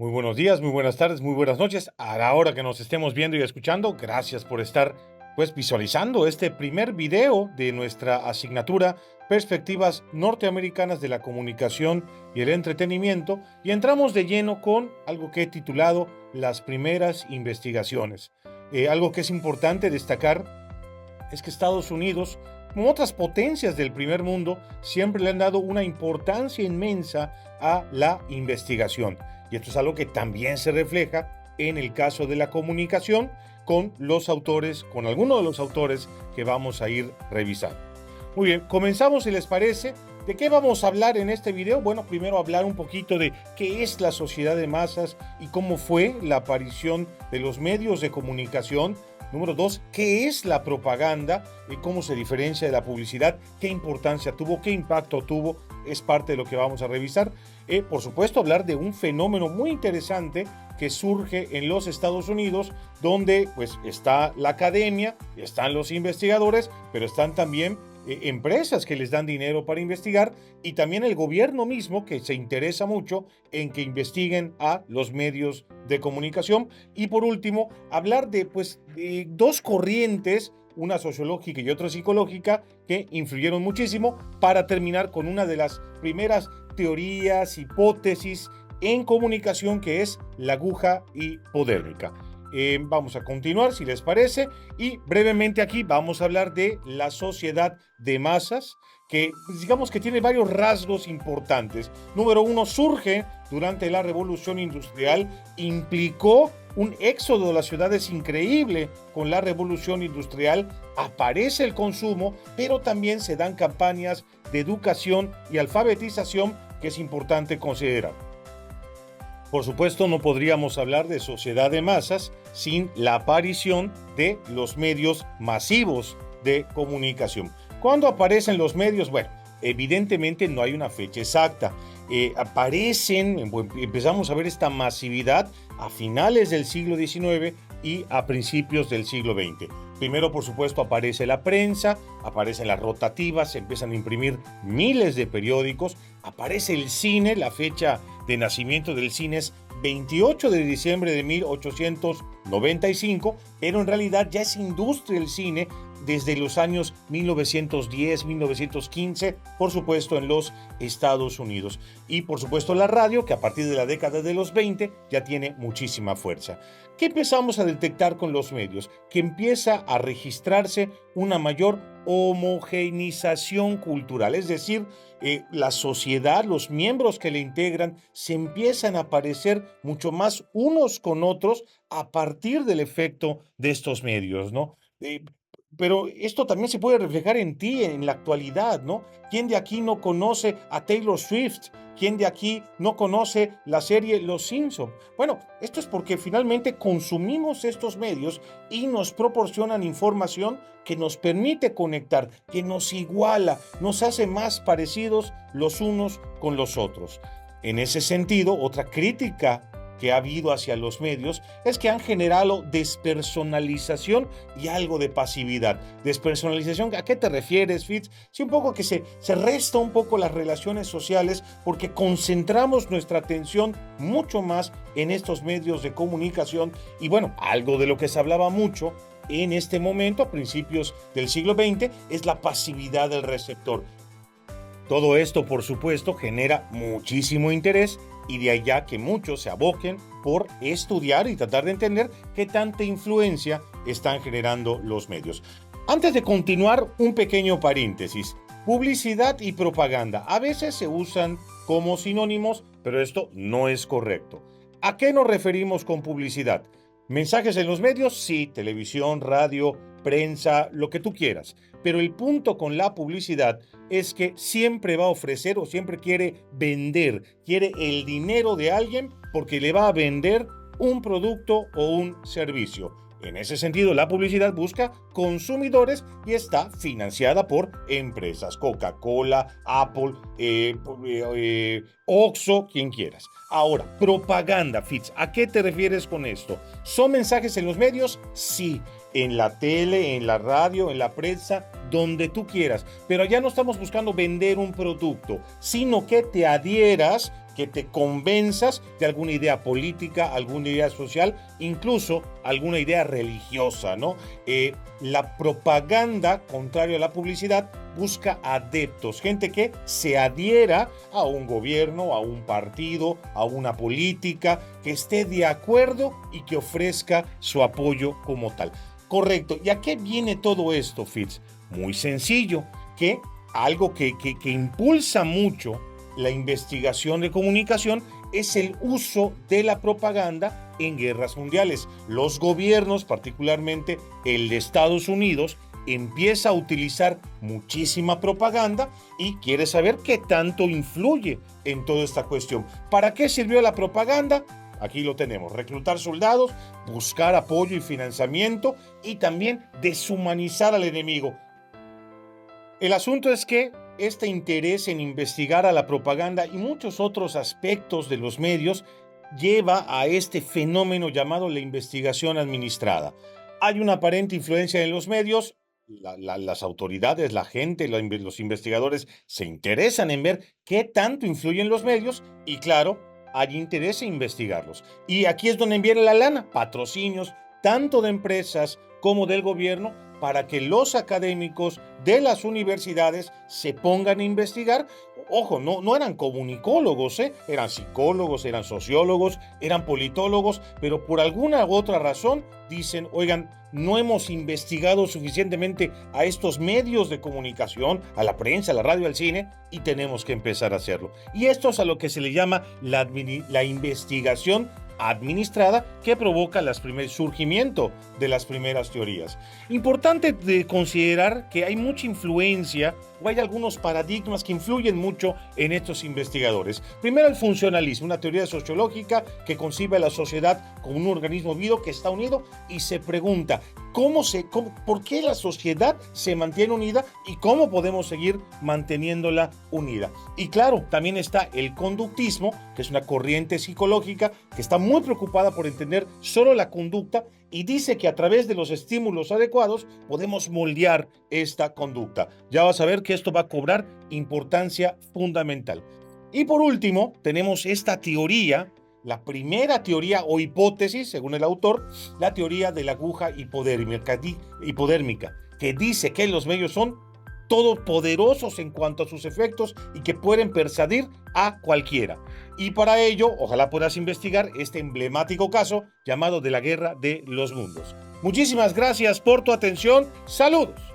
Muy buenos días, muy buenas tardes, muy buenas noches. A la hora que nos estemos viendo y escuchando, gracias por estar visualizando este primer video de nuestra asignatura Perspectivas Norteamericanas de la Comunicación y el Entretenimiento, y entramos de lleno con algo que he titulado Las primeras investigaciones. Algo que es importante destacar es que Estados Unidos, como otras potencias del primer mundo, siempre le han dado una importancia inmensa a la investigación. Y esto es algo que también se refleja en el caso de la comunicación con los autores, con algunos de los autores que vamos a ir revisando. Muy bien, comenzamos si les parece. ¿De qué vamos a hablar en este video? Bueno, primero hablar un poquito de qué es la sociedad de masas y cómo fue la aparición de los medios de comunicación. Número 2, ¿qué es la propaganda y cómo se diferencia de la publicidad? ¿Qué importancia tuvo? ¿Qué impacto tuvo? Es parte de lo que vamos a revisar. Por supuesto, hablar de un fenómeno muy interesante que surge en los Estados Unidos, donde pues está la academia, están los investigadores, pero están también empresas que les dan dinero para investigar, y también el gobierno mismo, que se interesa mucho en que investiguen a los medios de comunicación. Y por último, hablar de dos corrientes, una sociológica y otra psicológica, que influyeron muchísimo, para terminar con una de las primeras teorías, hipótesis en comunicación, que es la aguja hipodérmica. Vamos a continuar, si les parece, y brevemente aquí vamos a hablar de la sociedad de masas, que digamos que tiene varios rasgos importantes. Número 1, surge durante la Revolución Industrial, implicó un éxodo de las ciudades increíble. Con la Revolución Industrial aparece el consumo, pero también se dan campañas de educación y alfabetización que es importante considerar. Por supuesto, no podríamos hablar de sociedad de masas sin la aparición de los medios masivos de comunicación. ¿Cuándo aparecen los medios? Bueno, evidentemente no hay una fecha exacta. Empezamos a ver esta masividad a finales del siglo XIX y a principios del siglo XX. Primero, por supuesto, aparece la prensa, aparecen las rotativas, se empiezan a imprimir miles de periódicos, aparece el cine. La fecha de nacimiento del cine es 28 de diciembre de 1895, pero en realidad ya es industria el cine desde los años 1910, 1915, por supuesto en los Estados Unidos. Y por supuesto la radio, que a partir de la década de los 20 ya tiene muchísima fuerza. ¿Qué empezamos a detectar con los medios? Que empieza a registrarse una mayor homogeneización cultural, es decir, la sociedad, los miembros que le integran, se empiezan a parecer mucho más unos con otros a partir del efecto de estos medios, ¿no? Pero esto también se puede reflejar en ti, en la actualidad, ¿no? ¿Quién de aquí no conoce a Taylor Swift? ¿Quién de aquí no conoce la serie Los Simpson? Bueno, esto es porque finalmente consumimos estos medios y nos proporcionan información que nos permite conectar, que nos iguala, nos hace más parecidos los unos con los otros. En ese sentido, otra crítica que ha habido hacia los medios es que han generado despersonalización y algo de pasividad. Despersonalización, ¿a qué te refieres, Fitz? Sí, un poco que se resta un poco las relaciones sociales, porque concentramos nuestra atención mucho más en estos medios de comunicación. Y bueno, algo de lo que se hablaba mucho en este momento, a principios del siglo XX, es la pasividad del receptor. Todo esto, por supuesto, genera muchísimo interés, y de allá que muchos se aboquen por estudiar y tratar de entender qué tanta influencia están generando los medios. Antes de continuar, un pequeño paréntesis. Publicidad y propaganda a veces se usan como sinónimos, pero esto no es correcto. ¿A qué nos referimos con publicidad? ¿Mensajes en los medios? Sí, televisión, radio, prensa, lo que tú quieras. Pero el punto con la publicidad es que siempre va a ofrecer o siempre quiere vender, quiere el dinero de alguien porque le va a vender un producto o un servicio. En ese sentido, la publicidad busca consumidores y está financiada por empresas, Coca-Cola, Apple, Oxxo, quien quieras. Ahora, propaganda, Fitz, ¿a qué te refieres con esto? ¿Son mensajes en los medios? Sí, en la tele, en la radio, en la prensa, donde tú quieras. Pero ya no estamos buscando vender un producto, sino que te adhieras que te convenzas de alguna idea política, alguna idea social, incluso alguna idea religiosa, ¿no? La propaganda, contrario a la publicidad, busca adeptos, gente que se adhiera a un gobierno, a un partido, a una política, que esté de acuerdo y que ofrezca su apoyo como tal. Correcto. ¿Y a qué viene todo esto, Fitz? Muy sencillo, que algo que impulsa mucho la investigación de comunicación es el uso de la propaganda en guerras mundiales. Los gobiernos, particularmente el de Estados Unidos, empieza a utilizar muchísima propaganda y quiere saber qué tanto influye en toda esta cuestión. ¿Para qué sirvió la propaganda? Aquí lo tenemos: reclutar soldados, buscar apoyo y financiamiento y también deshumanizar al enemigo. El asunto es que este interés en investigar a la propaganda y muchos otros aspectos de los medios lleva a este fenómeno llamado la investigación administrada. Hay una aparente influencia en los medios, las autoridades, la gente, los investigadores se interesan en ver qué tanto influyen los medios y claro, hay interés en investigarlos. Y aquí es donde viene la lana, patrocinios, tanto de empresas como del gobierno, para que los académicos de las universidades se pongan a investigar. Ojo, no eran comunicólogos, eran psicólogos, eran sociólogos, eran politólogos, pero por alguna u otra razón dicen, oigan, no hemos investigado suficientemente a estos medios de comunicación, a la prensa, a la radio, al cine, y tenemos que empezar a hacerlo. Y esto es a lo que se le llama la investigación administrada, que provoca el surgimiento de las primeras teorías. Importante de considerar que hay mucha influencia o hay algunos paradigmas que influyen mucho en estos investigadores. Primero, el funcionalismo, una teoría sociológica que concibe a la sociedad como un organismo vivo que está unido y se pregunta ¿por qué la sociedad se mantiene unida y cómo podemos seguir manteniéndola unida? Y claro, también está el conductismo, que es una corriente psicológica que está muy preocupada por entender solo la conducta y dice que a través de los estímulos adecuados podemos moldear esta conducta. Ya vas a ver que esto va a cobrar importancia fundamental. Y por último, tenemos esta teoría, la primera teoría o hipótesis, según el autor, la teoría de la aguja hipodérmica, que dice que los medios son todopoderosos en cuanto a sus efectos y que pueden persuadir a cualquiera. Y para ello, ojalá puedas investigar este emblemático caso llamado de la Guerra de los Mundos. Muchísimas gracias por tu atención. Saludos.